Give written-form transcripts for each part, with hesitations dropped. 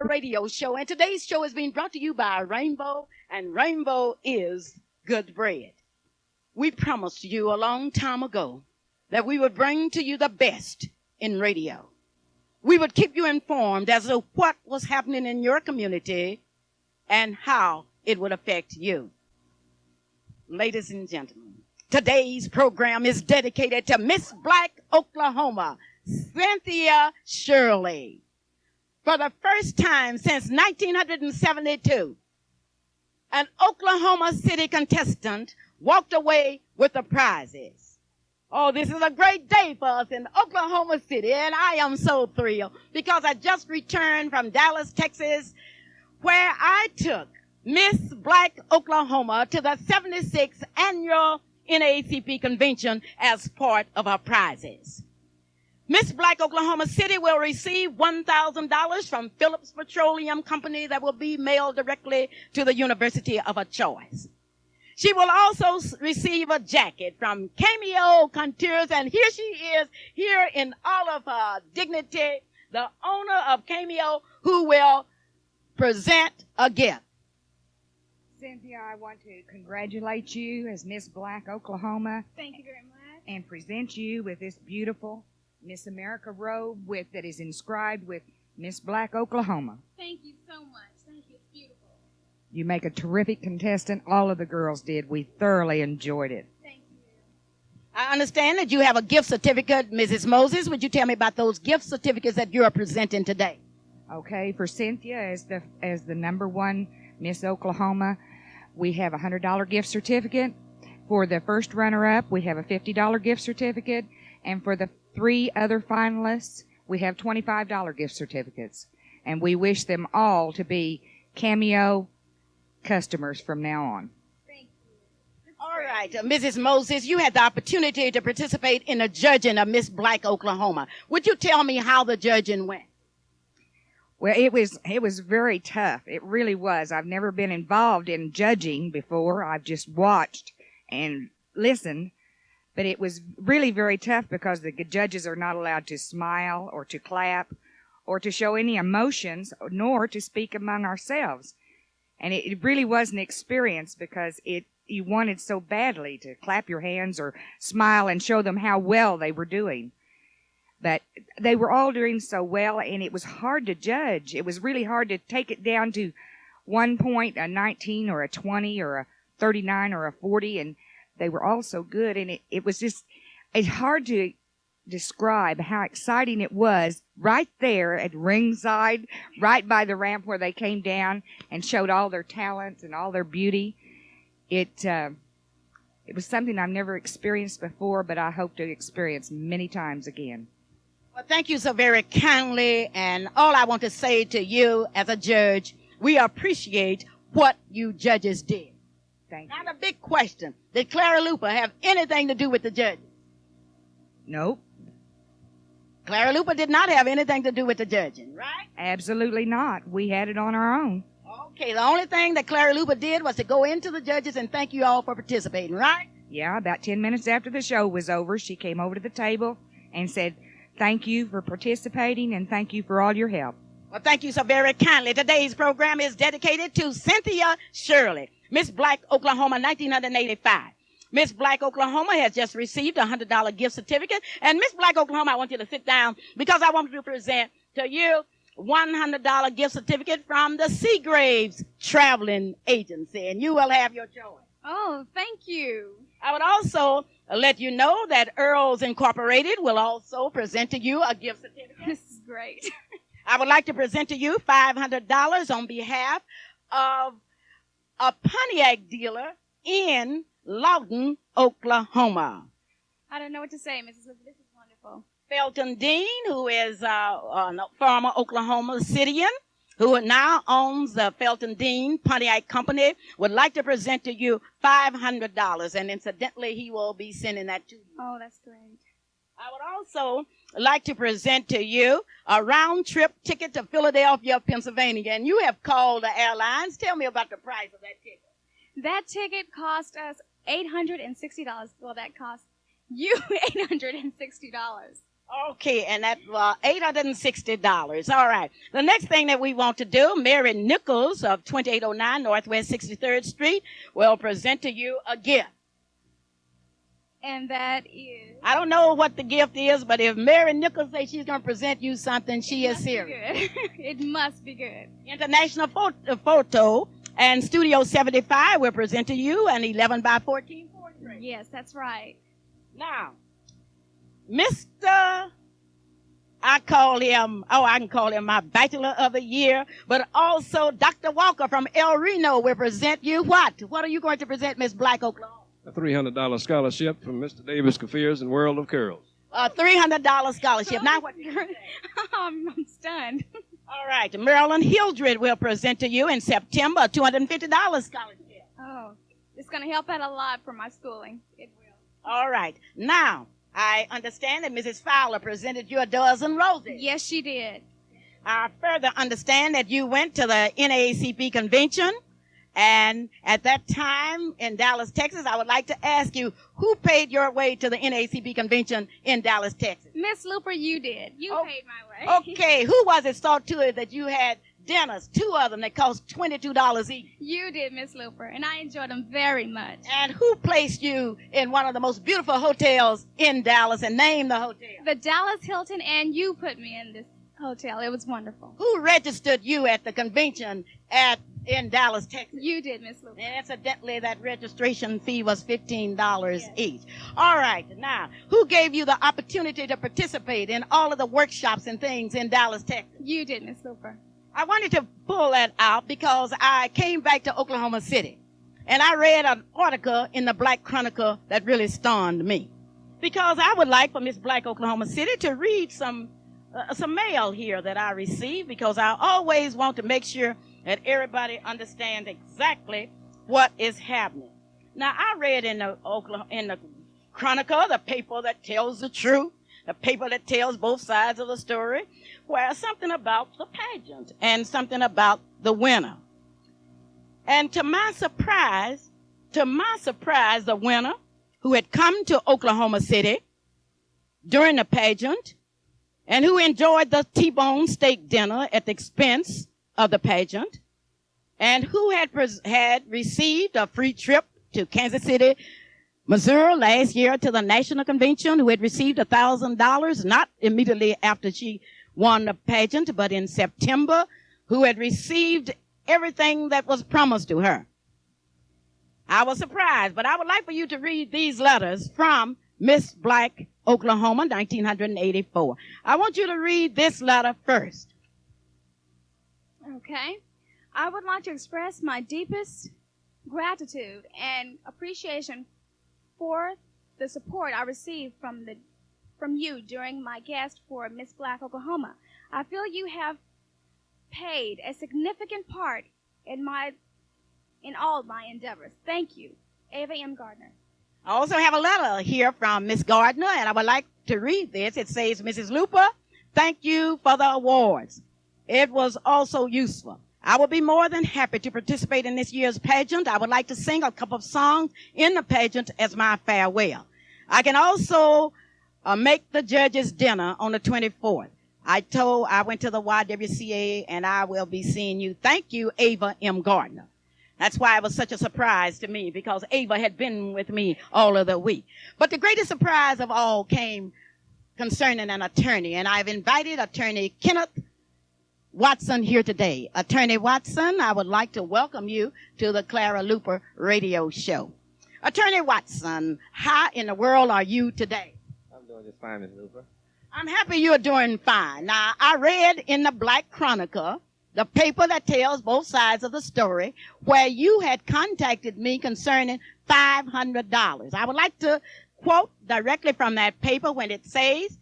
radio show, and today's show is being brought to you by Rainbow, and Rainbow is good bread. We promised you a long time ago that we would bring to you the best in radio. We would keep you informed as to what was happening in your community and how it would affect you. Ladies and gentlemen, today's program is dedicated to Miss Black, Oklahoma, Cynthia Shirley. For the first time since 1972, an Oklahoma City contestant walked away with the prizes. Oh, this is a great day for us in Oklahoma City, and I am so thrilled because I just returned from Dallas, Texas, where I took Miss Black Oklahoma to the 76th annual NAACP convention as part of our prizes. Miss Black Oklahoma City will receive $1,000 from Phillips Petroleum Company that will be mailed directly to the university of her choice. She will also receive a jacket from Cameo Coutures, and here she is, here in all of her dignity, the owner of Cameo, who will present a gift. Cynthia, I want to congratulate you as Miss Black Oklahoma. Thank you very much. And present you with this beautiful Miss America robe that is inscribed with Miss Black Oklahoma. Thank you so much. Thank you. It's beautiful. You make a terrific contestant. All of the girls did. We thoroughly enjoyed it. Thank you. I understand that you have a gift certificate. Mrs. Moses, would you tell me about those gift certificates that you are presenting today? Okay, for Cynthia as the number one Miss Oklahoma, we have a $100 gift certificate. For the first runner-up, we have a $50 gift certificate. And for the 3 other finalists, we have $25 gift certificates. And we wish them all to be Cameo customers from now on. Thank you. All right, Mrs. Moses, you had the opportunity to participate in the judging of Miss Black Oklahoma. Would you tell me how the judging went? Well, it was very tough. It really was. I've never been involved in judging before. I've just watched and listened. But it was really very tough because the judges are not allowed to smile or to clap or to show any emotions, nor to speak among ourselves. And it really was an experience because you wanted so badly to clap your hands or smile and show them how well they were doing. But they were all doing so well, and it was hard to judge. It was really hard to take it down to 1 point, a 19 or a 20 or a 39 or a 40, and they were all so good. And it's hard to describe how exciting it was right there at ringside, right by the ramp where they came down and showed all their talents and all their beauty. It was something I've never experienced before, but I hope to experience many times again. Well, thank you so very kindly, and all I want to say to you as a judge, we appreciate what you judges did. Thank you. Now, the big question, did Clara Luper have anything to do with the judges? Nope. Clara Luper did not have anything to do with the judging, right? Absolutely not. We had it on our own. Okay, the only thing that Clara Luper did was to go into the judges and thank you all for participating, right? Yeah, about 10 minutes after the show was over, she came over to the table and said, "Thank you for participating and thank you for all your help." Well, thank you so very kindly. Today's program is dedicated to Cynthia Shirley, Miss Black Oklahoma, 1985. Miss Black Oklahoma has just received a $100 gift certificate. And Miss Black Oklahoma, I want you to sit down because I want to present to you $100 gift certificate from the Seagraves Traveling Agency. And you will have your choice. Oh, thank you. I would also let you know that Earls Incorporated will also present to you a gift certificate. This is great. I would like to present to you $500 on behalf of a Pontiac dealer in Lawton, Oklahoma. I don't know what to say, Mrs. Luper. This is wonderful. Felton Dean, who is a former Oklahoma Cityan, who now owns the Felton Dean Pontiac Company, would like to present to you $500. And incidentally, he will be sending that to you. Oh, that's great. I would also like to present to you a round-trip ticket to Philadelphia, Pennsylvania. And you have called the airlines. Tell me about the price of that ticket. That ticket cost us $860. Well, that cost you $860. Okay, and that's $860. All right. The next thing that we want to do, Mary Nichols of 2809 Northwest 63rd Street will present to you a gift. And that is. I don't know what the gift is, but if Mary Nichols says she's going to present you something, she is serious. It must be good. International Photo and Studio 75 will present to you an 11 by 14 portrait. Yes, that's right. Now, Mr. I can call him my Bachelor of the Year, but also Dr. Walker from El Reno will present you what? What are you going to present, Miss Black, Oklahoma? A $300 scholarship from Mr. Davis Kafirs and World of Curls. A $300 scholarship. Now what? I'm stunned. All right. Marilyn Hildred will present to you in September a $250 scholarship. Oh, it's going to help out a lot for my schooling. It will. All right. Now, I understand that Mrs. Fowler presented you a dozen roses. Yes, she did. I further understand that you went to the NAACP convention, and at that time in Dallas, Texas, I would like to ask you, who paid your way to the NAACP convention in Dallas, Texas? Miss Luper, you did. You paid my way. Okay, who was it saw to it that you had dinners, 2 of them that cost $22 each? You did, Miss Luper, and I enjoyed them very much. And who placed you in one of the most beautiful hotels in Dallas, and name the hotel? The Dallas Hilton, and you put me in this hotel. It was wonderful. Who registered you at the convention in Dallas, Texas? You did, Miss Luper. And incidentally, that registration fee was $15 each. All right. Now, who gave you the opportunity to participate in all of the workshops and things in Dallas, Texas? You did, Miss Luper. I wanted to pull that out because I came back to Oklahoma City, and I read an article in the Black Chronicle that really stunned me, because I would like for Miss Black Oklahoma City to read some mail here that I received, because I always want to make sure that everybody understands exactly what is happening. Now, I read in the Chronicle, the paper that tells the truth, the paper that tells both sides of the story, where something about the pageant and something about the winner. And to my surprise, the winner, who had come to Oklahoma City during the pageant and who enjoyed the T-bone steak dinner at the expense of the pageant, and who had received a free trip to Kansas City, Missouri last year to the national convention, who had received $1,000, not immediately after she won the pageant, but in September, who had received everything that was promised to her. I was surprised, but I would like for you to read these letters from Miss Black, Oklahoma, 1984. I want you to read this letter first. Okay. I would like to express my deepest gratitude and appreciation for the support I received from you during my guest for Miss Black, Oklahoma. I feel you have played a significant part in all my endeavors. Thank you. Ava M. Gardner. I also have a letter here from Miss Gardner, and I would like to read this. It says, Mrs. Luper, thank you for the awards. It was also useful. I will be more than happy to participate in this year's pageant. I would like to sing a couple of songs in the pageant as my farewell. I can also make the judges' dinner on the 24th. I went to the YWCA, and I will be seeing you. Thank you, Ava M. Gardner. That's why it was such a surprise to me, because Ava had been with me all of the week. But the greatest surprise of all came concerning an attorney, and I've invited attorney Kenneth Watson here today. Attorney Watson, I would like to welcome you to the Clara Luper radio show. Attorney Watson, how in the world are you today? I'm doing just fine, Ms. Luper. I'm happy you're doing fine. Now, I read in the Black Chronicle, the paper that tells both sides of the story, where you had contacted me concerning $500. I would like to quote directly from that paper when it says,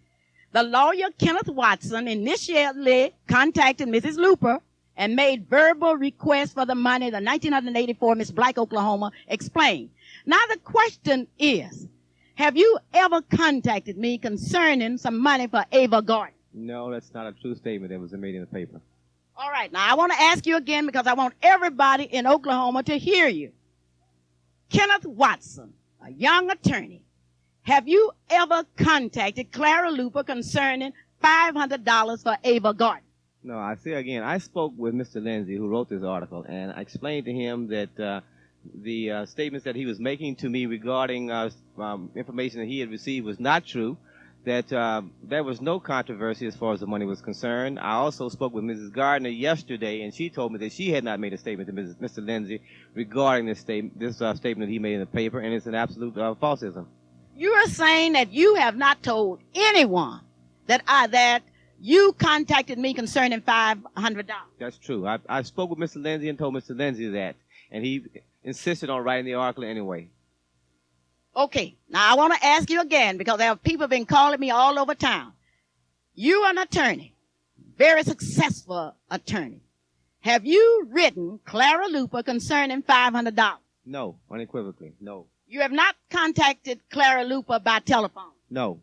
the lawyer Kenneth Watson initially contacted Mrs. Luper and made verbal requests for the money. The 1984 Miss Black, Oklahoma explained. Now the question is, have you ever contacted me concerning some money for Ava Gardner? No, that's not a true statement that was made in the paper. All right. Now I want to ask you again, because I want everybody in Oklahoma to hear you. Kenneth Watson, a young attorney, have you ever contacted Clara Luper concerning $500 for Ava Gardner? No, I say again, I spoke with Mr. Lindsay, who wrote this article, and I explained to him that the statements that he was making to me regarding information that he had received was not true, that there was no controversy as far as the money was concerned. I also spoke with Mrs. Gardner yesterday, and she told me that she had not made a statement to Mr. Lindsay regarding this statement that he made in the paper, and it's an absolute falsism. You are saying that you have not told anyone that you contacted me concerning $500. That's true. I spoke with Mr. Lindsay and told Mr. Lindsay that, and he insisted on writing the article anyway. Okay, now I want to ask you again, because there are people been calling me all over town. You are an attorney, very successful attorney. Have you written Clara Luper concerning $500? No, unequivocally, no. You have not contacted Clara Luper by telephone? No.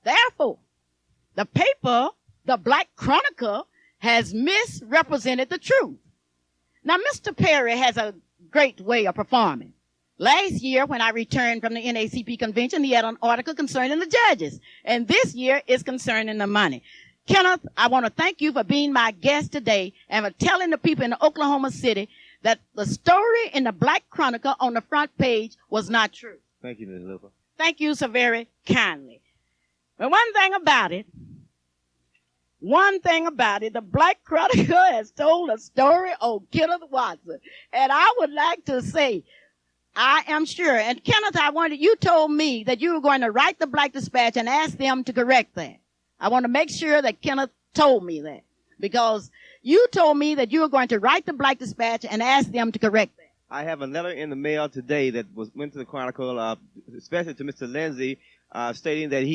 Therefore, the paper, the Black Chronicle, has misrepresented the truth. Now, Mr. Perry has a great way of performing. Last year, when I returned from the NACP convention, he had an article concerning the judges. And this year is concerning the money. Kenneth, I want to thank you for being my guest today and for telling the people in Oklahoma City that the story in the Black Chronicle on the front page was not true. Thank you, Ms. Luper. Thank you so very kindly. But one thing about it, the Black Chronicle has told a story on Kenneth Watson. And I would like to say, I am sure, and Kenneth, you told me that you were going to write the Black Dispatch and ask them to correct that. I want to make sure that Kenneth told me that, because you told me that you were going to write the Black Dispatch and ask them to correct that. I have a letter in the mail today that went to the Chronicle, especially to Mr. Lindsay, stating that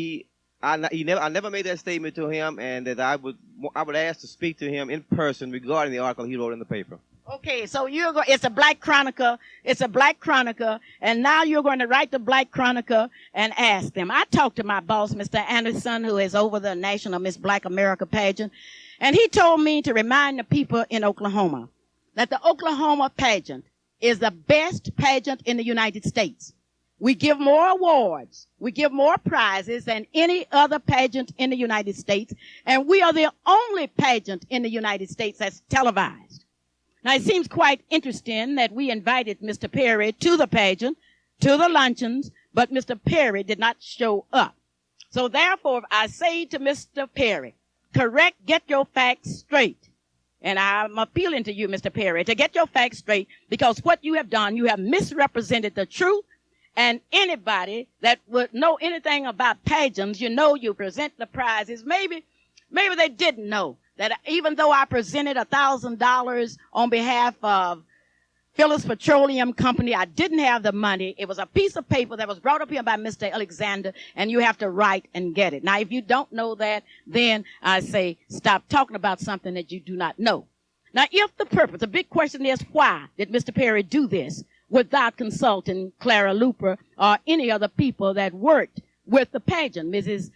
I never made that statement to him, and that I would ask to speak to him in person regarding the article he wrote in the paper. Okay, so it's a Black Chronicle, and now you're going to write the Black Chronicle and ask them. I talked to my boss, Mr. Anderson, who is over the National Miss Black America pageant, and he told me to remind the people in Oklahoma that the Oklahoma pageant is the best pageant in the United States. We give more awards, we give more prizes than any other pageant in the United States, and we are the only pageant in the United States that's televised. Now, it seems quite interesting that we invited Mr. Perry to the pageant, to the luncheons, but Mr. Perry did not show up. So therefore, I say to Mr. Perry, get your facts straight. And I'm appealing to you, Mr. Perry, to get your facts straight, because what you have done, you have misrepresented the truth. And anybody that would know anything about pageants, you present the prizes. Maybe they didn't know that even though I presented $1,000 on behalf of Phillips Petroleum Company, I didn't have the money. It was a piece of paper that was brought up here by Mr. Alexander, and you have to write and get it. Now, if you don't know that, then I say stop talking about something that you do not know. Now, the big question is, why did Mr. Perry do this without consulting Clara Luper or any other people that worked with the pageant? Mrs.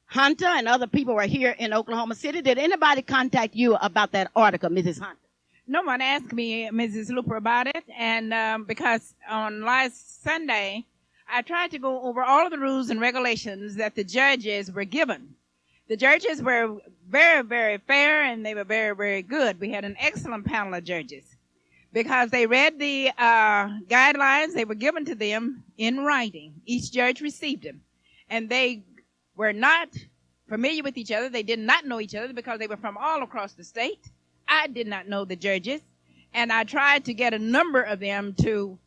Hunter and other people were here in Oklahoma City. Did anybody contact you about that article, Mrs. Hunter? No one asked me, Mrs. Luper, about it, and because on last Sunday, I tried to go over all of the rules and regulations that the judges were given. The judges were very, very fair, and they were very, very good. We had an excellent panel of judges because they read the guidelines. They were given to them in writing. Each judge received them, and they were not familiar with each other. They did not know each other because they were from all across the state. I did not know the judges, and I tried to get a number of them to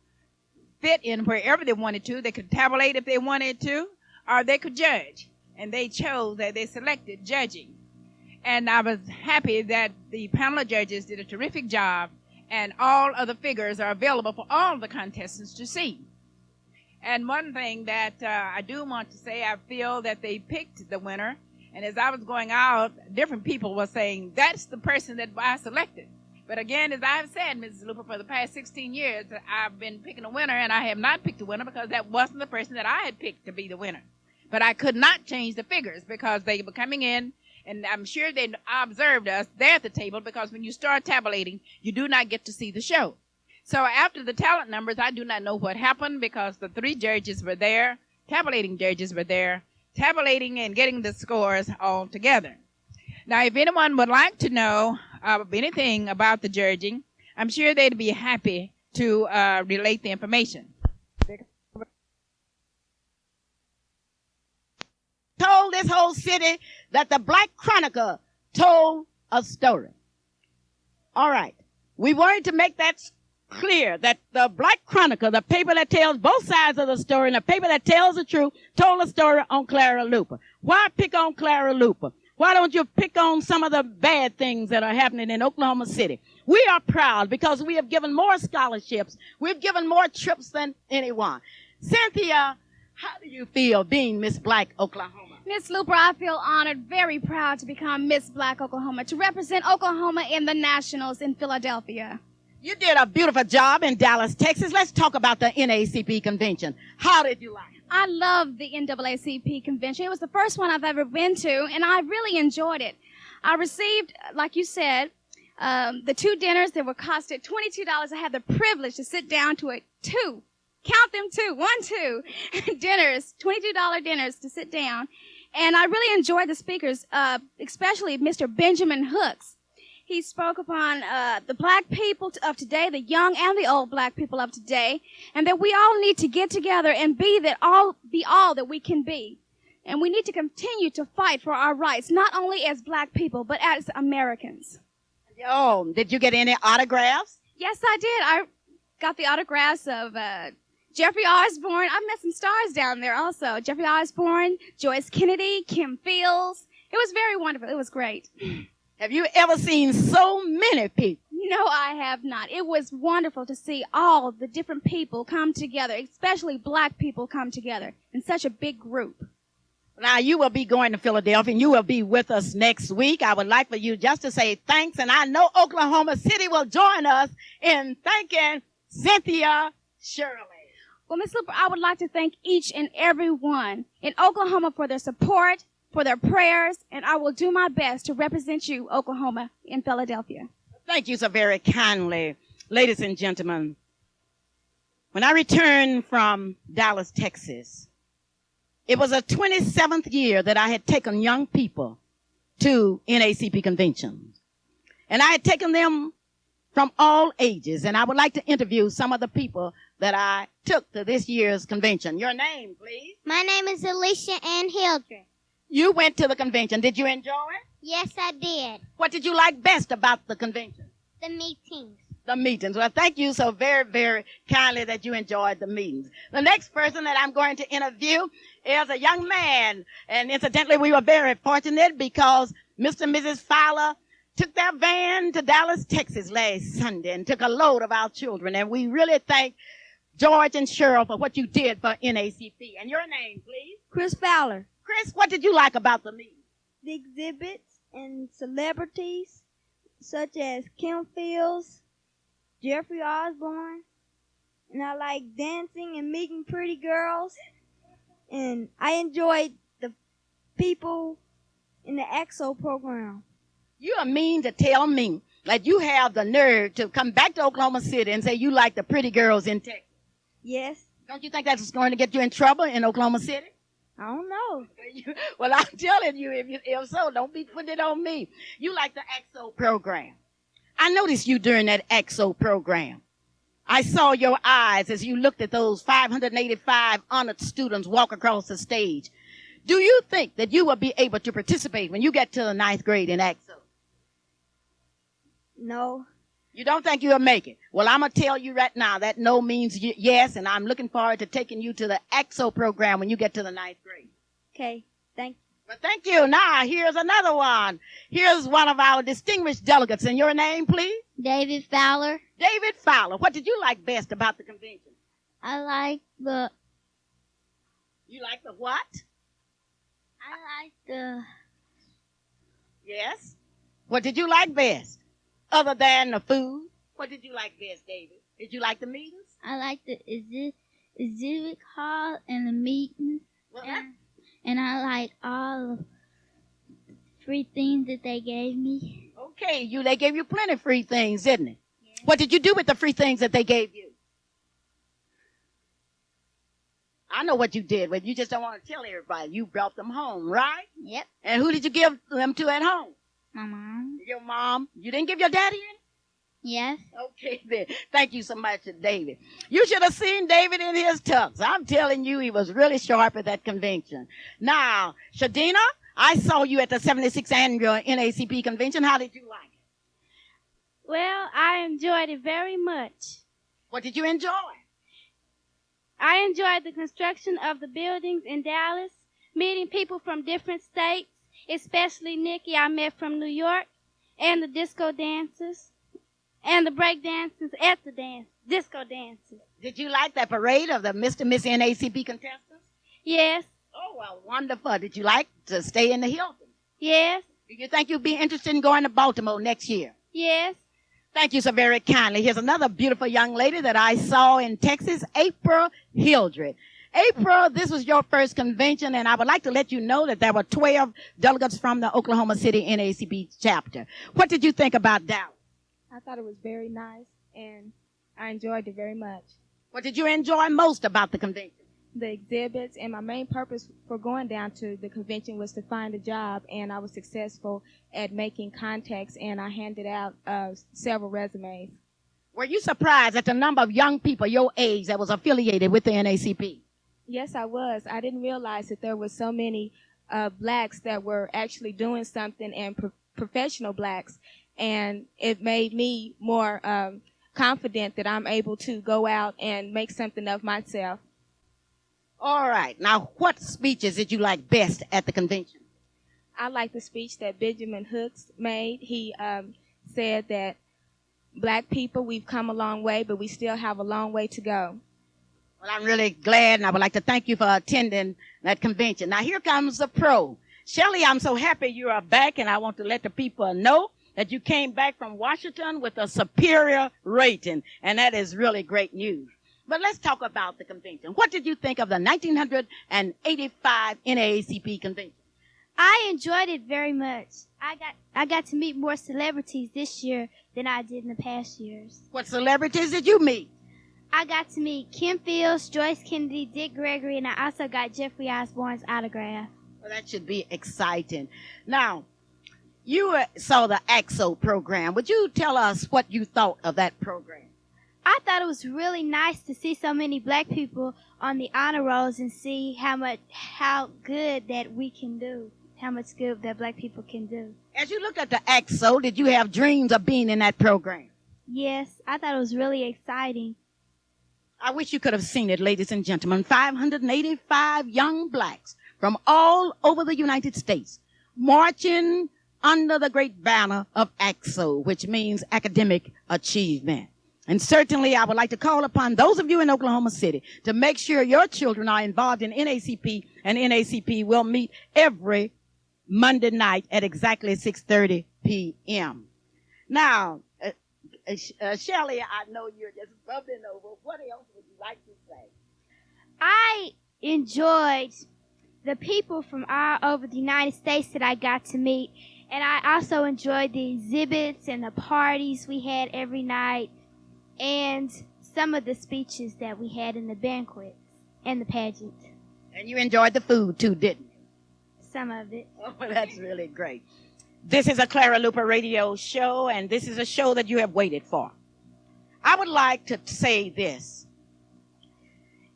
fit in wherever they wanted to. They could tabulate if they wanted to, or they could judge, and they chose that they selected judging. And I was happy that the panel of judges did a terrific job, and all of the figures are available for all the contestants to see. And one thing that I do want to say, I feel that they picked the winner. And as I was going out, different people were saying, that's the person that I selected. But again, as I've said, Mrs. Luper, for the past 16 years, I've been picking a winner, and I have not picked a winner because that wasn't the person that I had picked to be the winner. But I could not change the figures because they were coming in, and I'm sure they observed us there at the table, because when you start tabulating, you do not get to see the show. So after the talent numbers, I do not know what happened because the three judges were there, tabulating judges were there, tabulating and getting the scores all together. Now, if anyone would like to know anything about the judging, I'm sure they'd be happy to relate the information. Told this whole city that the Black Chronicle told a story. All right. We wanted to make that clear that the Black Chronicle, the paper that tells both sides of the story and the paper that tells the truth, told a story on Clara Luper. Why pick on Clara Luper? Why don't you pick on some of the bad things that are happening in Oklahoma City? We are proud because we have given more scholarships. We've given more trips than anyone. Cynthia, how do you feel being Miss Black Oklahoma? Miss Luper, I feel honored, very proud to become Miss Black Oklahoma, to represent Oklahoma in the Nationals in Philadelphia. You did a beautiful job in Dallas, Texas. Let's talk about the NAACP convention. How did you like it? I love the NAACP convention. It was the first one I've ever been to, and I really enjoyed it. I received, like you said, the two dinners that were costed $22. I had the privilege to sit down to count them two dinners, $22 dinners to sit down. And I really enjoyed the speakers, especially Mr. Benjamin Hooks. He spoke upon the black people of today, the young and the old black people of today, and that we all need to get together and be all that we can be. And we need to continue to fight for our rights, not only as black people, but as Americans. Oh, did you get any autographs? Yes, I did. I got the autographs of Jeffrey Osborne. I've met some stars down there also. Jeffrey Osborne, Joyce Kennedy, Kim Fields. It was very wonderful. It was great. Have you ever seen so many people? No, I have not. It was wonderful to see all the different people come together, especially black people come together in such a big group. Now, you will be going to Philadelphia, and you will be with us next week. I would like for you just to say thanks, and I know Oklahoma City will join us in thanking Cynthia Shirley. Well, Ms. Luper, I would like to thank each and every one in Oklahoma for their support, for their prayers, and I will do my best to represent you, Oklahoma, in Philadelphia. Thank you so very kindly, ladies and gentlemen. When I returned from Dallas, Texas, it was a 27th year that I had taken young people to NAACP conventions. And I had taken them from all ages, and I would like to interview some of the people that I took to this year's convention. Your name, please. My name is Alicia Ann Hildren. You went to the convention. Did you enjoy it? Yes, I did. What did you like best about the convention? The meetings. The meetings. Well, thank you so very, very kindly that you enjoyed the meetings. The next person that I'm going to interview is a young man. And incidentally, we were very fortunate because Mr. and Mrs. Fowler took their van to Dallas, Texas last Sunday and took a load of our children. And we really thank George and Cheryl for what you did for NAACP. And your name, please? Chris Fowler. Chris, what did you like about the meeting? The exhibits and celebrities such as Kim Fields, Jeffrey Osborne, and I like dancing and meeting pretty girls. And I enjoyed the people in the EXO program. You are mean to tell me that you have the nerve to come back to Oklahoma City and say you like the pretty girls in Texas. Yes. Don't you think that's going to get you in trouble in Oklahoma City? I don't know. Well, I'm telling you, if so, don't be putting it on me. You like the EXO program. I noticed you during that EXO program. I saw your eyes as you looked at those 585 honored students walk across the stage. Do you think that you will be able to participate when you get to the 9th grade in EXO? No. You don't think you'll make it? Well, I'm going to tell you right now that no means yes, and I'm looking forward to taking you to the EXO program when you get to the 9th grade. Okay. Thank you. Well, thank you. Now, here's another one. Here's one of our distinguished delegates. And your name, please? David Fowler. David Fowler. What did you like best about the convention? I like the... You like the what? I like the... Yes. What did you like best? Other than the food, what did you like best, David? Did you like the meetings? I like the exhibit hall and the meetings. And I like all of the free things that they gave me. Okay, they gave you plenty of free things, didn't it? Yes. What did you do with the free things that they gave you? I know what you did, but you just don't want to tell everybody. You brought them home, right? Yep. And who did you give them to at home? My mom. Your mom. You didn't give your daddy any? Yes. Okay, then. Thank you so much, David. You should have seen David in his tux. I'm telling you, he was really sharp at that convention. Now, Shadina, I saw you at the 76th annual NACP convention. How did you like it? Well, I enjoyed it very much. What did you enjoy? I enjoyed the construction of the buildings in Dallas, meeting people from different states, especially Nikki I met from New York, and the disco dancers, and the break dancers at the disco dances. Did you like that parade of the Mr. and Miss NACP contestants? Yes. Oh, well, wonderful. Did you like to stay in the Hilton? Yes. Do you think you'd be interested in going to Baltimore next year? Yes. Thank you so very kindly. Here's another beautiful young lady that I saw in Texas, April Hildred. April, this was your first convention, and I would like to let you know that there were 12 delegates from the Oklahoma City NACP chapter. What did you think about Dallas? I thought it was very nice, and I enjoyed it very much. What did you enjoy most about the convention? The exhibits, and my main purpose for going down to the convention was to find a job, and I was successful at making contacts, and I handed out several resumes. Were you surprised at the number of young people your age that was affiliated with the NACP? Yes, I was. I didn't realize that there were so many blacks that were actually doing something, and professional blacks, and it made me more confident that I'm able to go out and make something of myself. All right. Now, what speeches did you like best at the convention? I like the speech that Benjamin Hooks made. He said that black people, we've come a long way, but we still have a long way to go. Well, I'm really glad, and I would like to thank you for attending that convention. Now, here comes the pro. Shelley, I'm so happy you are back, and I want to let the people know that you came back from Washington with a superior rating, and that is really great news. But let's talk about the convention. What did you think of the 1985 NAACP convention? I enjoyed it very much. I got to meet more celebrities this year than I did in the past years. What celebrities did you meet? I got to meet Kim Fields, Joyce Kennedy, Dick Gregory, and I also got Jeffrey Osborne's autograph. Well, that should be exciting. Now, you saw the AXO program. Would you tell us what you thought of that program? I thought it was really nice to see so many black people on the honor rolls and see how good that we can do, how much good that black people can do. As you looked at the AXO, did you have dreams of being in that program? Yes, I thought it was really exciting. I wish you could have seen it, ladies and gentlemen. 585 young blacks from all over the United States marching under the great banner of AXO, which means academic achievement. And certainly I would like to call upon those of you in Oklahoma City to make sure your children are involved in NACP, and NACP will meet every Monday night at exactly 6:30 p.m. Now, Shelley, I know you're just bubbling over. What else would you like to say? I enjoyed the people from all over the United States that I got to meet, and I also enjoyed the exhibits and the parties we had every night, and some of the speeches that we had in the banquets and the pageant. And you enjoyed the food too, didn't you? Some of it. Oh, that's really great. This is a Clara Luper radio show, and this is a show that you have waited for. I would like to say this.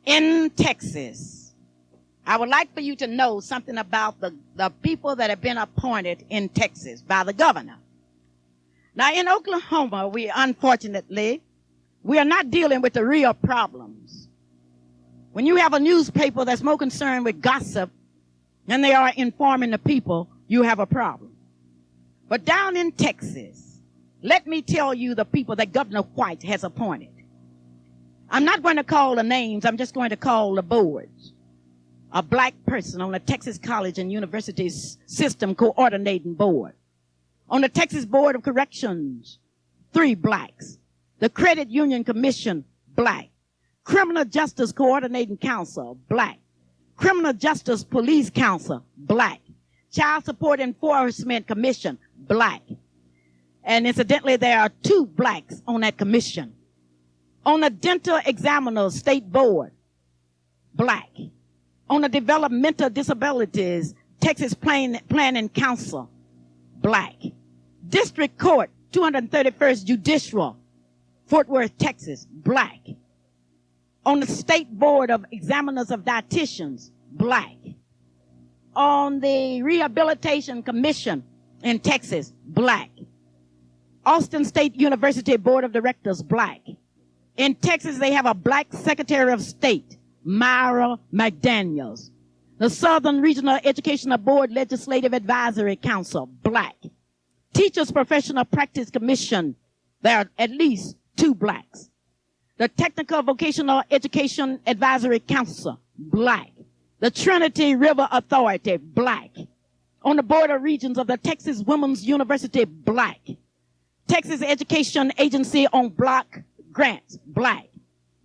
In Texas, I would like for you to know something about the people that have been appointed in Texas by the governor. Now, in Oklahoma, we are not dealing with the real problems. When you have a newspaper that's more concerned with gossip than they are informing the people, you have a problem. But down in Texas, let me tell you the people that Governor White has appointed. I'm not going to call the names. I'm just going to call the boards. A black person on the Texas College and University System Coordinating Board. On the Texas Board of Corrections, 3 blacks. The Credit Union Commission, black. Criminal Justice Coordinating Council, black. Criminal Justice Police Council, black. Child Support Enforcement Commission, black. And incidentally, there are 2 blacks on that commission. On the dental examiners state board, black. On the developmental disabilities Texas Planning Council, black. District Court, 231st Judicial, Fort Worth, Texas, black. On the State Board of Examiners of Dietitians, black. On the Rehabilitation Commission in Texas, black. Austin State University Board of Directors, black. In Texas, they have a black Secretary of State, Myra McDaniels. The Southern Regional Educational Board Legislative Advisory Council, black. Teachers Professional Practice Commission, there are at least 2 blacks. The Technical Vocational Education Advisory Council, black. The Trinity River Authority, black. On the Board of Regents of the Texas Women's University, black. Texas Education Agency on Block Grants, black.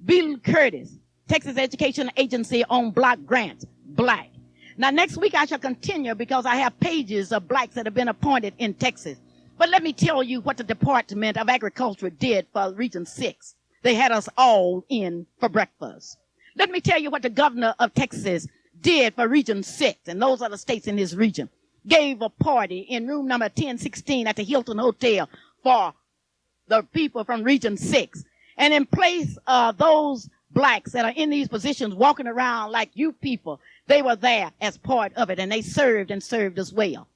Bill Curtis, Texas Education Agency on Block Grants, black. Now next week I shall continue because I have pages of blacks that have been appointed in Texas. But let me tell you what the Department of Agriculture did for Region 6. They had us all in for breakfast. Let me tell you what the governor of Texas did for Region 6, and those are the states in this region. Gave a party in room number 1016 at the Hilton Hotel for the people from Region 6. And in place of those blacks that are in these positions walking around like you people, they were there as part of it, and they served and served as well.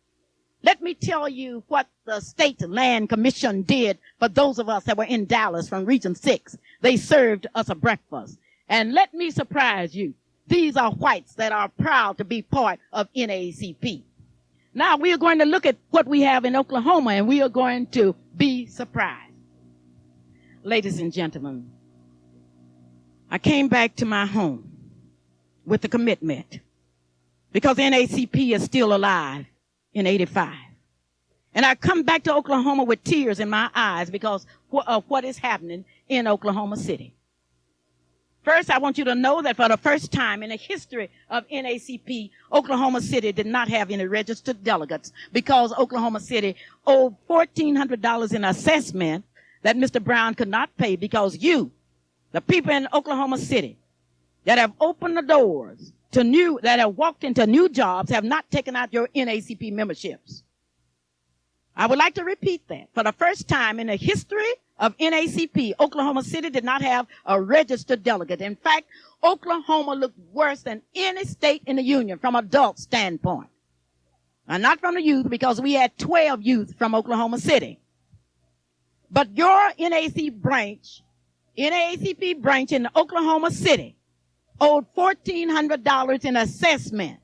Let me tell you what the State Land Commission did for those of us that were in Dallas from Region 6. They served us a breakfast. And let me surprise you. These are whites that are proud to be part of NAACP. Now we are going to look at what we have in Oklahoma, and we are going to be surprised. Ladies and gentlemen, I came back to my home with the commitment because NAACP is still alive in 85. And I come back to Oklahoma with tears in my eyes because of what is happening in Oklahoma City. First, I want you to know that for the first time in the history of NAACP, Oklahoma City did not have any registered delegates because Oklahoma City owed $1,400 in assessment that Mr. Brown could not pay because you, the people in Oklahoma City that have opened the doors to that have walked into new jobs, have not taken out your NAACP memberships. I would like to repeat that. For the first time in the history of NAACP, Oklahoma City did not have a registered delegate. In fact, Oklahoma looked worse than any state in the union from adult standpoint. And not from the youth, because we had 12 youth from Oklahoma City. But your NAACP branch in Oklahoma City owed $1,400 in assessment.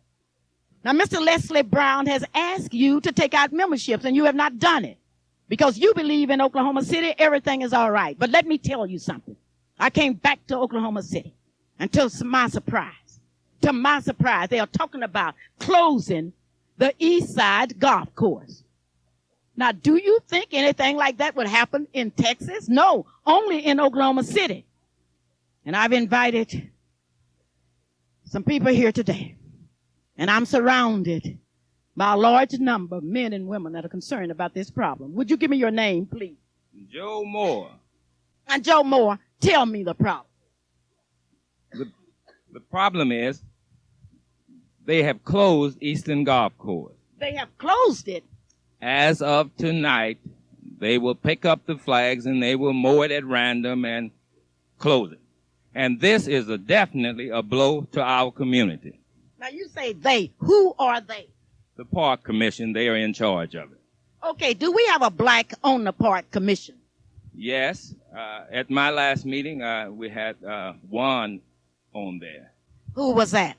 Now, Mr. Leslie Brown has asked you to take out memberships, and you have not done it because you believe in Oklahoma City everything is all right. But let me tell you something. I came back to Oklahoma City, and to my surprise, they are talking about closing the East Side Golf Course. Now, do you think anything like that would happen in Texas? No, only in Oklahoma City. And I've invited some people here today. And I'm surrounded by a large number of men and women that are concerned about this problem. Would you give me your name, please? Joe Moore. And Joe Moore, tell me the problem. The problem is they have closed Eastern Golf Course. They have closed it. As of tonight, they will pick up the flags and they will mow it at random and close it. And this is definitely a blow to our community. Now you say they. Who are they? The Park Commission, they are in charge of it. Okay, do we have a black on the Park Commission? Yes. At my last meeting, we had one on there. Who was that?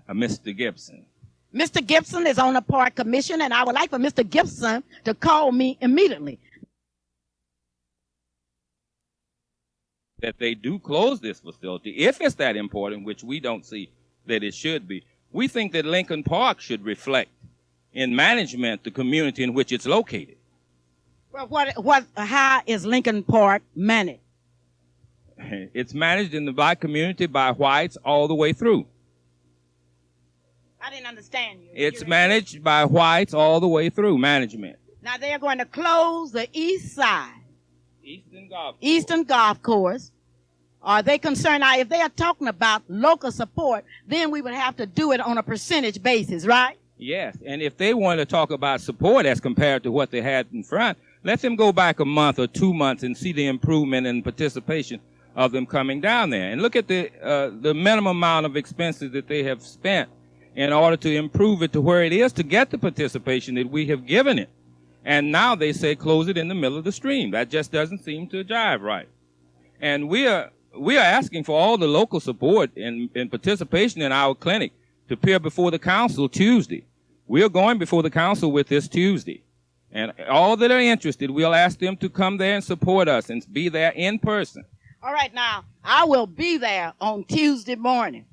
Mr. Gibson. Mr. Gibson is on the Park Commission, and I would like for Mr. Gibson to call me immediately. That they do close this facility, if it's that important, which we don't see that it should be. We think that Lincoln Park should reflect in management the community in which it's located. Well, how is Lincoln Park managed? It's managed in the black community by whites all the way through. I didn't understand you. It's managed by whites all the way through management. Now they are going to close the east side. Eastern Golf Course. Are they concerned? Now, if they are talking about local support, then we would have to do it on a percentage basis, right? Yes, and if they want to talk about support as compared to what they had in front, let them go back a month or 2 months and see the improvement and participation of them coming down there. And look at the minimum amount of expenses that they have spent in order to improve it to where it is to get the participation that we have given it. And now they say close it in the middle of the stream. That just doesn't seem to jive right. And we are asking for all the local support and participation in our clinic to appear before the council Tuesday. We are going before the council with this Tuesday. And all that are interested, we'll ask them to come there and support us and be there in person. All right, now, I will be there on Tuesday morning.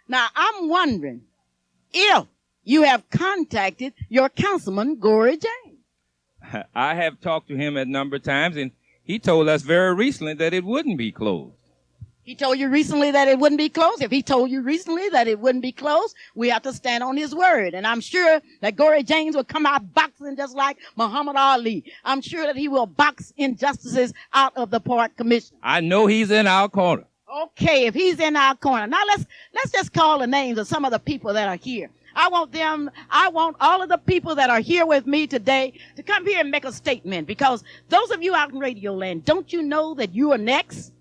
Now, I'm wondering if you have contacted your councilman, Gory James. I have talked to him a number of times, and he told us very recently that it wouldn't be closed. He told you recently that it wouldn't be closed. If he told you recently that it wouldn't be closed, we have to stand on his word. And I'm sure that Gory James will come out boxing just like Muhammad Ali. I'm sure that he will box injustices out of the park commission. I know he's in our corner. Okay, if he's in our corner. Now let's just call the names of some of the people that are here. I want all of the people that are here with me today to come here and make a statement, because those of you out in Radio Land, don't you know that you are next?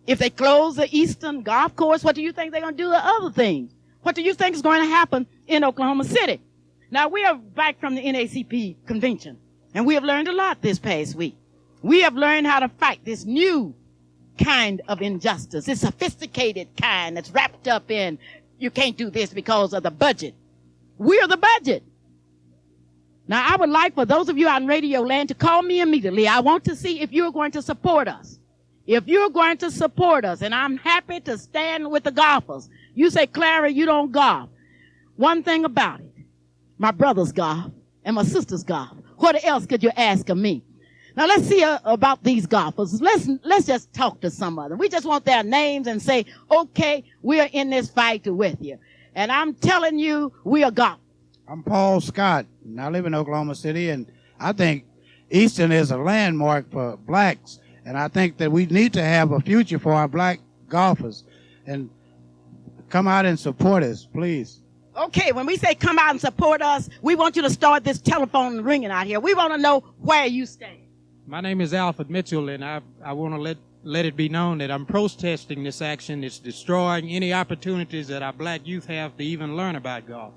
If they close the Eastern Golf Course, what do you think they're going to do to other things? What do you think is going to happen in Oklahoma City? Now, we are back from the NACP convention, and we have learned a lot this past week. We have learned how to fight this new kind of injustice, this sophisticated kind that's wrapped up in you can't do this because of the budget. We are the budget. Now, I would like for those of you out in Radio Land to call me immediately. I want to see if you're going to support us. If you're going to support us, and I'm happy to stand with the golfers. You say, Clara, you don't golf. One thing about it, my brothers golf and my sisters golf. What else could you ask of me? Now let's see about these golfers. Let's just talk to some of them. We just want their names and say, okay, we're in this fight with you. And I'm telling you, we are golfers. I'm Paul Scott, and I live in Oklahoma City, and I think Eastern is a landmark for blacks. And I think that we need to have a future for our black golfers. And come out and support us, please. Okay, when we say come out and support us, we want you to start this telephone ringing out here. We want to know where you stand. My name is Alfred Mitchell, and I want to let it be known that I'm protesting this action. It's destroying any opportunities that our black youth have to even learn about golf.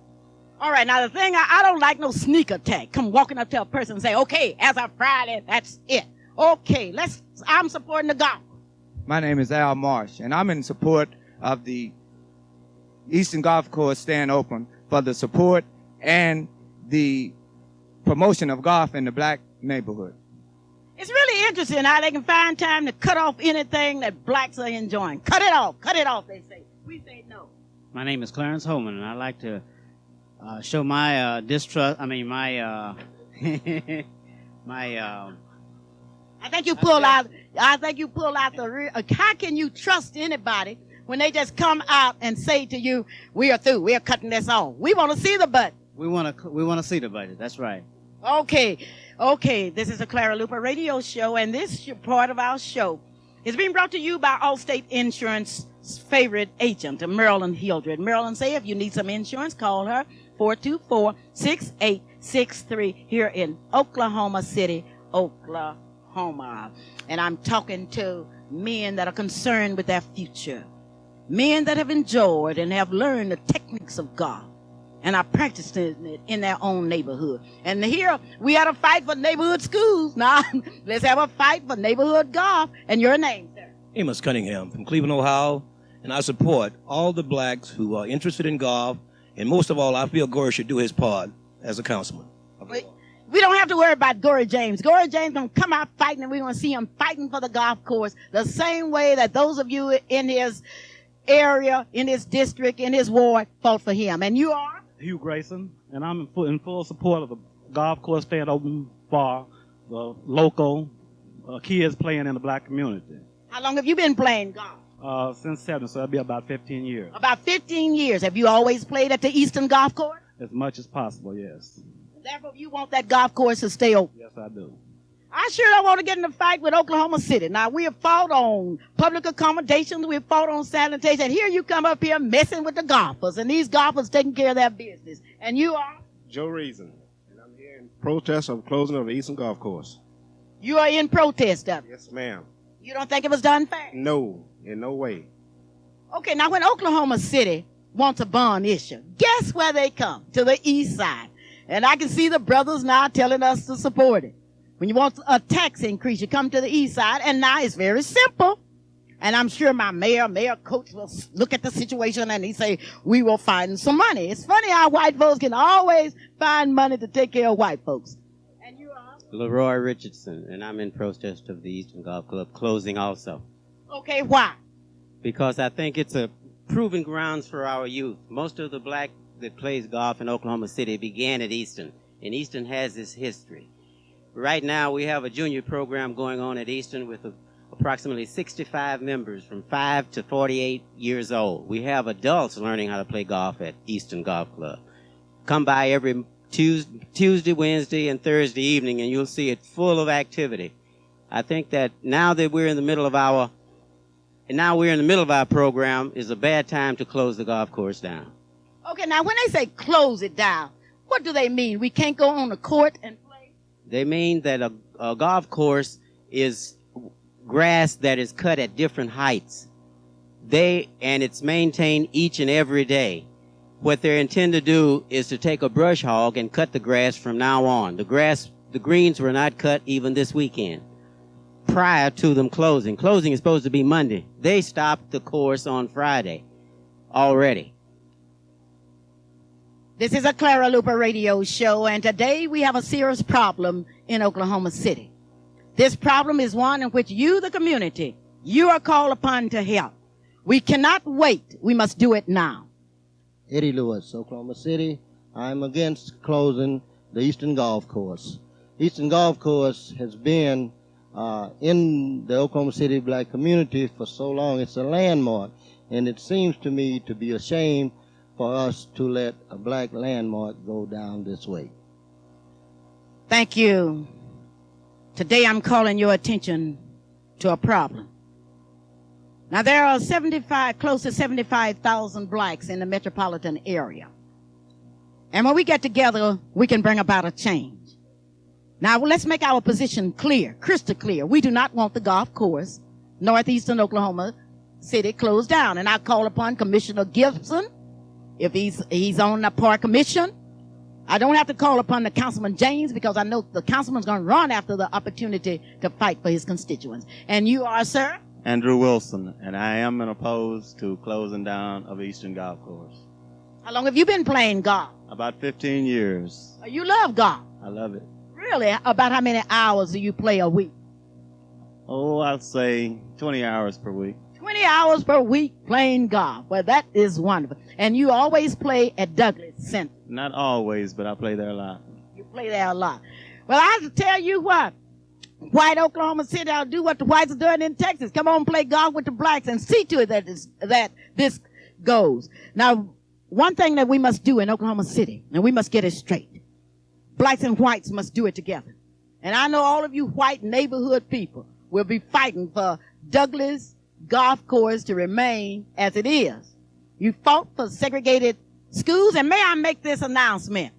All right, now the thing, I don't like no sneak attack. Come walking up to a person and say, okay, as of Friday, that's it. Okay, I'm supporting the golf. My name is Al Marsh, and I'm in support of the Eastern Golf Course staying open for the support and the promotion of golf in the black neighborhood. It's really interesting how they can find time to cut off anything that blacks are enjoying. Cut it off, they say. We say no. My name is Clarence Holman, and I'd like to show my distrust, I think you pull out the real. How can you trust anybody when they just come out and say to you, we are through, we are cutting this off? We want to see the budget. We want to see the budget. That's right. Okay. This is the Clara Luper radio show, and this part of our show is being brought to you by Allstate Insurance's favorite agent, Marilyn Hildred. Marilyn, say if you need some insurance, call her 424-6863 here in Oklahoma City, Oklahoma. And I'm talking to men that are concerned with their future, men that have enjoyed and have learned the techniques of God and are practicing it in their own neighborhood. And here we had a fight for neighborhood schools. Now let's have a fight for neighborhood golf. And your name, sir? Amos Cunningham from Cleveland, Ohio, and I support all the blacks who are interested in golf, and most of all, I feel Gory should do his part as a councilman. We don't have to worry about Gory James. Gory James going to come out fighting, and we're going to see him fighting for the golf course the same way that those of you in his area, in his district, in his ward fought for him. And you are? Hugh Grayson, and I'm in full support of the golf course staying open for the local kids playing in the black community. How long have you been playing golf? Since 7, so that'll be about 15 years. About 15 years. Have you always played at the Eastern Golf Course? As much as possible, yes. Therefore, you want that golf course to stay open. Yes, I do. I sure don't want to get in a fight with Oklahoma City. Now, we have fought on public accommodations. We have fought on sanitation. And here you come up here messing with the golfers. And these golfers taking care of their business. And you are? Joe Reason. And I'm here in protest of closing of the Eastern Golf Course. You are in protest of it? Yes, ma'am. You don't think it was done fair? No, in no way. Okay, now when Oklahoma City wants a bond issue, guess where they come? To the east side. And I can see the brothers now telling us to support it. When you want a tax increase, you come to the east side, and now it's very simple. And I'm sure my Mayor Coach will look at the situation and he say, we will find some money. It's funny how white folks can always find money to take care of white folks. And you are? Leroy Richardson, and I'm in protest of the Eastern Golf Club closing also. Okay, why? Because I think it's a proven grounds for our youth. Most of the black that plays golf in Oklahoma City began at Eastern, and Eastern has this history. Right now, we have a junior program going on at Eastern with approximately 65 members from 5 to 48 years old. We have adults learning how to play golf at Eastern Golf Club. Come by every Tuesday, Wednesday, and Thursday evening, and you'll see it full of activity. I think that now that we're in the middle of our program is a bad time to close the golf course down. Okay, now when they say close it down, what do they mean? We can't go on the court and play? They mean that a golf course is grass that is cut at different heights. And it's maintained each and every day. What they intend to do is to take a brush hog and cut the grass from now on. The greens were not cut even this weekend prior to them closing. Closing is supposed to be Monday. They stopped the course on Friday already. This is a Clara Luper radio show, and today we have a serious problem in Oklahoma City. This problem is one in which you, the community, you are called upon to help. We cannot wait. We must do it now. Eddie Lewis, Oklahoma City. I'm against closing the Eastern Golf Course. Eastern Golf Course has been in the Oklahoma City black community for so long. It's a landmark, and it seems to me to be a shame for us to let a black landmark go down this way. Thank you. Today I'm calling your attention to a problem. Now there are close to 75,000 blacks in the metropolitan area. And when we get together, we can bring about a change. Now let's make our position clear, crystal clear. We do not want the golf course, northeastern Oklahoma City, closed down. And I call upon Commissioner Gibson, if he's on the park commission. I don't have to call upon the Councilman James because I know the councilman's going to run after the opportunity to fight for his constituents. And you are, sir? Andrew Wilson, and I am opposed to closing down of Eastern Golf Course. How long have you been playing golf? About 15 years. You love golf? I love it. Really? About how many hours do you play a week? Oh, I'd say 20 hours per week. 20 hours per week playing golf. Well, that is wonderful. And you always play at Douglas Center. Not always, but I play there a lot. You play there a lot. Well, I have to tell you what. White Oklahoma City, I'll do what the whites are doing in Texas. Come on, play golf with the blacks and see to it that this goes. Now, one thing that we must do in Oklahoma City, and we must get it straight. Blacks and whites must do it together. And I know all of you white neighborhood people will be fighting for Douglas Golf Course to remain as it is. You fought for segregated schools, and may I make this announcement?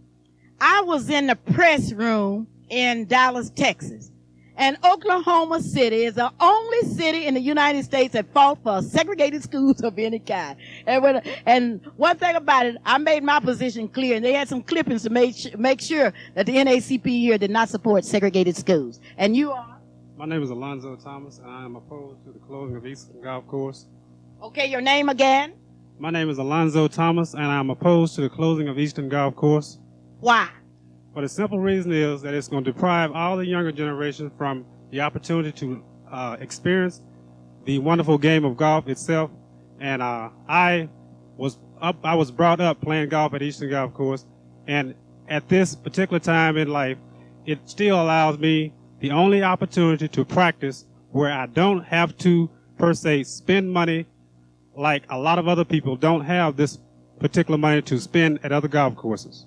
I was in the press room in Dallas, Texas, and Oklahoma City is the only city in the United States that fought for segregated schools of any kind. And one thing about it, I made my position clear, and they had some clippings to make sure that the NACP here did not support segregated schools. And you are? My name is Alonzo Thomas, and I am opposed to the closing of Eastern Golf Course. Okay, your name again? My name is Alonzo Thomas, and I am opposed to the closing of Eastern Golf Course. Why? Well, the simple reason is that it's going to deprive all the younger generation from the opportunity to experience the wonderful game of golf itself. And I was brought up playing golf at Eastern Golf Course, and at this particular time in life, it still allows me the only opportunity to practice where I don't have to, per se, spend money like a lot of other people don't have this particular money to spend at other golf courses.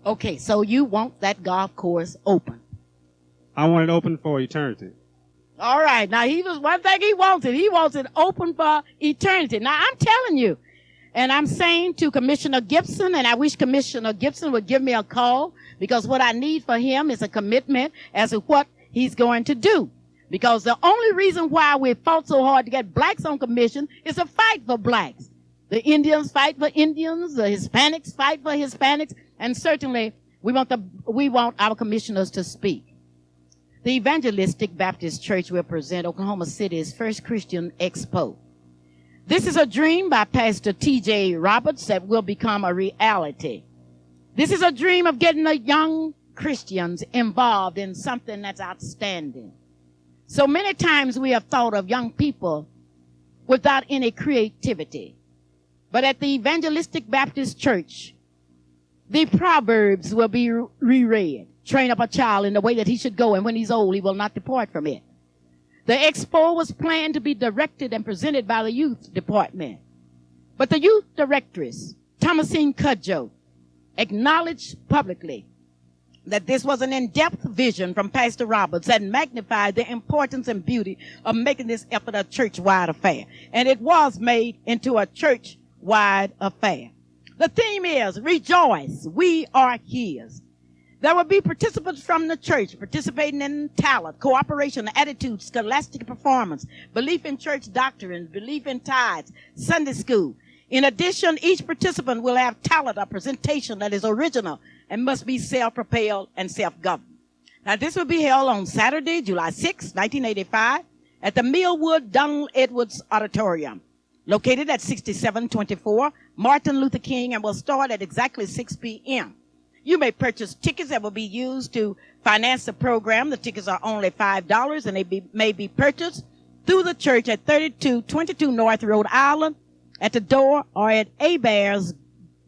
Okay, so you want that golf course open. I want it open for eternity. All right. Now, one thing he wants it. He wants it open for eternity. Now, I'm telling you, and I'm saying to Commissioner Gibson, and I wish Commissioner Gibson would give me a call, because what I need for him is a commitment as to what he's going to do. Because the only reason why we fought so hard to get blacks on commission is a fight for blacks. The Indians fight for Indians, the Hispanics fight for Hispanics, and certainly we want our commissioners to speak. The Evangelistic Baptist Church will present Oklahoma City's first Christian Expo. This is a dream by Pastor T.J. Roberts that will become a reality. This is a dream of getting the young Christians involved in something that's outstanding. So many times we have thought of young people without any creativity. But at the Evangelistic Baptist Church, the Proverbs will be reread. Train up a child in the way that he should go, and when he's old, he will not depart from it. The expo was planned to be directed and presented by the youth department. But the youth directress, Thomasine Cudjoe, acknowledged publicly that this was an in-depth vision from Pastor Roberts that magnified the importance and beauty of making this effort a church-wide affair. And it was made into a church-wide affair. The theme is, rejoice, we are his. There will be participants from the church participating in talent, cooperation, attitude, scholastic performance, belief in church doctrines, belief in tithes, Sunday school. In addition, each participant will have talent or presentation that is original and must be self-propelled and self-governed. Now, this will be held on Saturday, July 6, 1985, at the Millwood Donald Edwards Auditorium, located at 6724 Martin Luther King, and will start at exactly 6 p.m. You may purchase tickets that will be used to finance the program. The tickets are only $5, and they may be purchased through the church at 3222 North Rhode Island, at the door, or at Abear's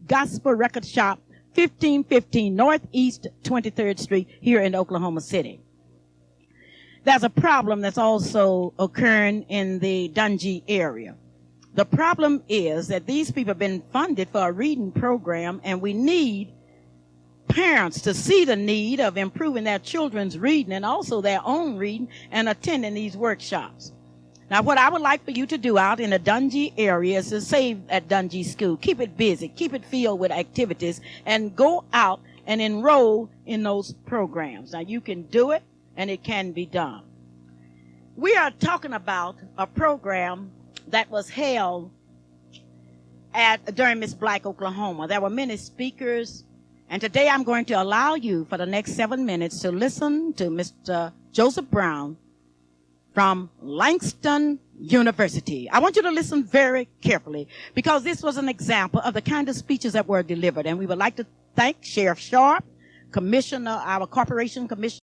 Gospel Record Shop, 1515 Northeast 23rd Street here in Oklahoma City. There's a problem that's also occurring in the Dungy area. The problem is that these people have been funded for a reading program, and we need parents to see the need of improving their children's reading and also their own reading and attending these workshops. Now, what I would like for you to do out in the Dungy area is to save at Dungy School. Keep it busy. Keep it filled with activities, and go out and enroll in those programs. Now, you can do it, and it can be done. We are talking about a program that was held during Miss Black Oklahoma. There were many speakers. And today I'm going to allow you for the next 7 minutes to listen to Mr. Joseph Brown from Langston University. I want you to listen very carefully, because this was an example of the kind of speeches that were delivered. And we would like to thank Sheriff Sharp, our Corporation Commissioner.